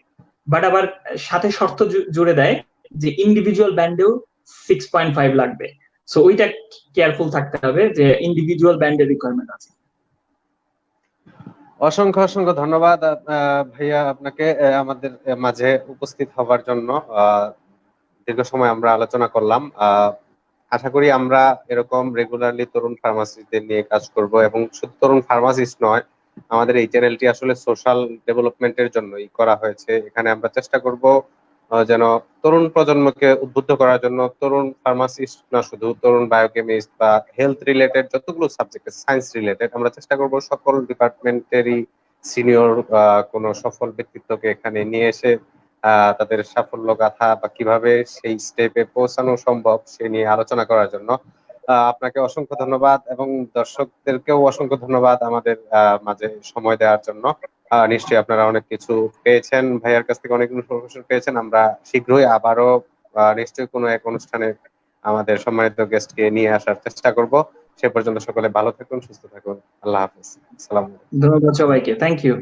বাট আবার সাথে শর্ত জুড়ে দেয় যে ইন্ডিভিজুয়াল ব্যান্ডেও 6.5 লাগবে। সো ওইটা কেয়ারফুল থাকতে হবে যে ইন্ডিভিজুয়াল ব্যান্ডের রিকোয়ারমেন্ট আছে। অসংখ্য অসংখ্য ধন্যবাদ ভাইয়া আপনাকে আমাদের মাঝে উপস্থিত হবার জন্য। দীর্ঘ সময় আমরা আলোচনা করলাম। আশা করি আমরা এরকম রেগুলারলি তরুণ ফার্মাসিস্টদের নিয়ে কাজ করব, এবং শুধু তরুণ ফার্মাসিস্ট নয়, আমাদের এই চ্যানেলটি আসলে সোশ্যাল ডেভেলপমেন্টের জন্যই করা হয়েছে। এখানে আমরা চেষ্টা করব যেন তরুণ প্রজন্মকে উদ্বুদ্ধ করার জন্য তরুণ ফার্মাসিস্ট না শুধু তরুণ বায়োকেমিস্ট বা হেলথ রিলেটেড যতগুলো সাবজেক্ট সায়েন্স রিলেটেড আমরা চেষ্টা করব সকল ডিপার্টমেন্টেরই সিনিয়র কোনো সফল ব্যক্তিত্বকে এখানে নিয়ে এসে তাদের সাফল্য গাথা বা কিভাবে সেই স্টেপে পৌঁছানো সম্ভব সে নিয়ে আলোচনা করার জন্য আপনাকে অসংখ্য ধন্যবাদ এবং দর্শকদেরকেও অসংখ্য ধন্যবাদ আমাদের মাঝে সময় দেওয়ার জন্য। নিশ্চয়ই আপনারা অনেক কিছু পেয়েছেন, ভাইয়ার কাছ থেকে অনেক ইনফরমেশন পেয়েছেন। আমরা শীঘ্রই আবারও নিশ্চয়ই কোনো এক অনুষ্ঠানে আমাদের সম্মানিত গেস্টকে নিয়ে আসার চেষ্টা করব। সে পর্যন্ত সকলে ভালো থাকুন, সুস্থ থাকুন। আল্লাহ হাফিজ। আসসালামু আলাইকুম। ধন্যবাদ সবাইকে, থ্যাংক ইউ।